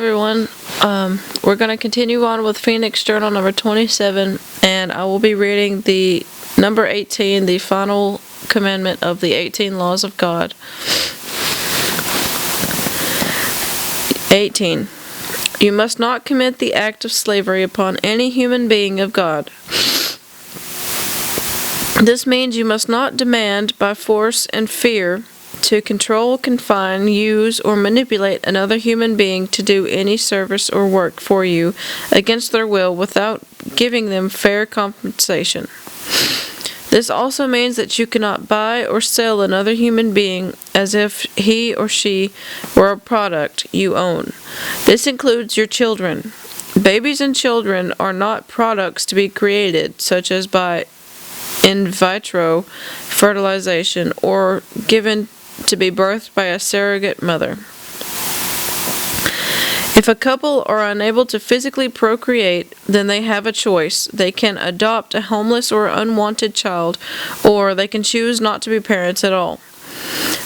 everyone. We're going to continue on with Phoenix Journal number 27, and I will be reading the number 18, the final commandment of the 18 laws of God. 18. You must not commit the act of slavery upon any human being of God. This means you must not demand by force and fear to control, confine, use, or manipulate another human being to do any service or work for you against their will without giving them fair compensation. This also means that you cannot buy or sell another human being as if he or she were a product you own. This includes your children. Babies and children are not products to be created, such as by in vitro fertilization or given to be birthed by a surrogate mother. If a couple are unable to physically procreate, then they have a choice. They can adopt a homeless or unwanted child, or they can choose not to be parents at all.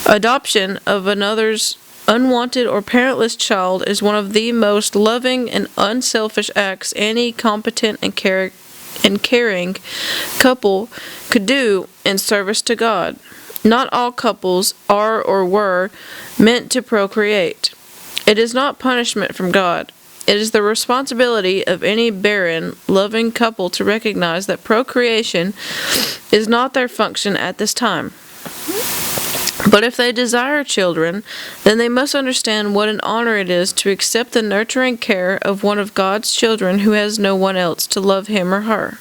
Adoption of another's unwanted or parentless child is one of the most loving and unselfish acts any competent and caring couple could do in service to God. Not all couples are or were meant to procreate. It is not punishment from God. It is the responsibility of any barren, loving couple to recognize that procreation is not their function at this time. But if they desire children, then they must understand what an honor it is to accept the nurturing care of one of God's children who has no one else to love him or her.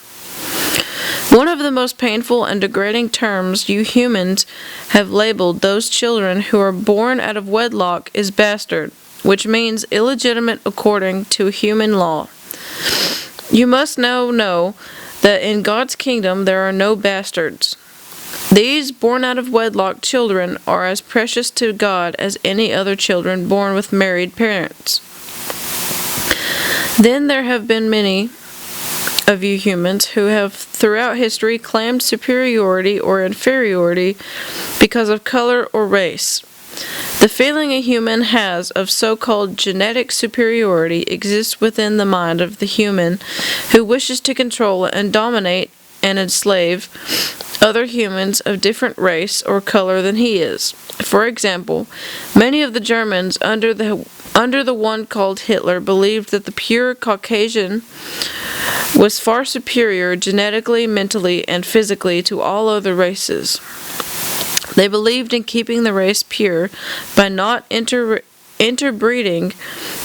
One of the most painful and degrading terms you humans have labeled those children who are born out of wedlock is bastard, which means illegitimate according to human law. You must now know that in God's kingdom there are no bastards. These born out of wedlock children are as precious to God as any other children born with married parents. Then there have been many of you humans who have throughout history claimed superiority or inferiority because of color or race. The feeling a human has of so-called genetic superiority exists within the mind of the human who wishes to control and dominate and enslave other humans of different race or color than he is. For example, many of the Germans under the one called Hitler believed that the pure Caucasian was far superior genetically, mentally, and physically to all other races. They believed in keeping the race pure by not interbreeding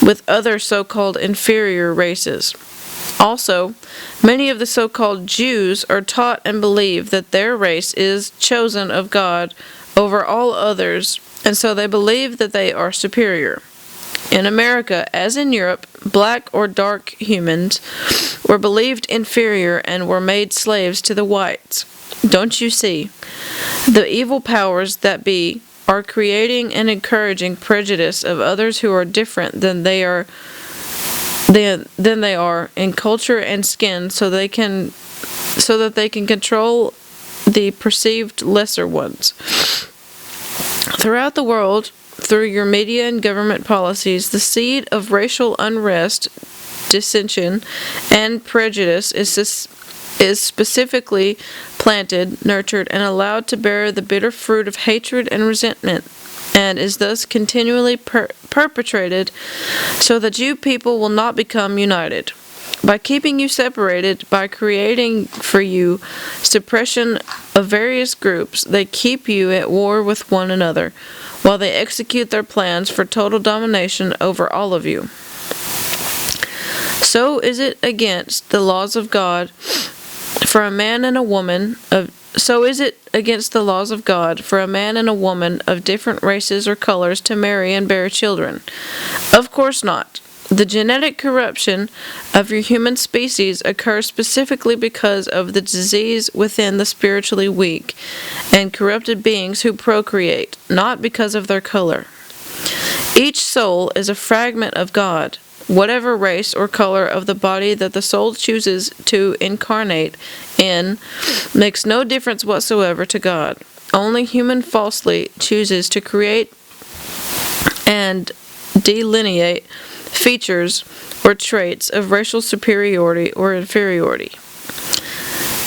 with other so-called inferior races. Also, many of the so-called Jews are taught and believe that their race is chosen of God over all others, and so they believe that they are superior. In America, as in Europe, black or dark humans were believed inferior and were made slaves to the whites. Don't you see? The evil powers that be are creating and encouraging prejudice of others who are different than they are in culture and skin so that they can control the perceived lesser ones. Throughout the world, through your media and government policies, the seed of racial unrest, dissension, and prejudice is specifically planted, nurtured, and allowed to bear the bitter fruit of hatred and resentment, and is thus continually perpetrated so that you people will not become united. By keeping you separated, by creating for you suppression of various groups, they keep you at war with one another, while they execute their plans for total domination over all of you. So is it against the laws of God for a man and a woman of different races or colors to marry and bear children? Of course not. The genetic corruption of your human species occurs specifically because of the disease within the spiritually weak and corrupted beings who procreate, not because of their color. Each soul is a fragment of God. Whatever race or color of the body that the soul chooses to incarnate in makes no difference whatsoever to God. Only human falsely chooses to create and delineate features or traits of racial superiority or inferiority.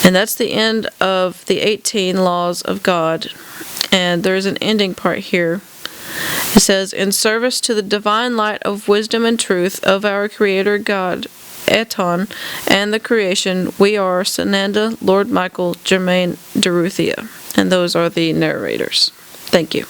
And that's the end of the 18 laws of God. And there's an ending part here. It says, in service to the divine light of wisdom and truth of our Creator God, Eton, and the creation, we are Sananda, Lord Michael, Germain, Dorothea. And those are the narrators. Thank you.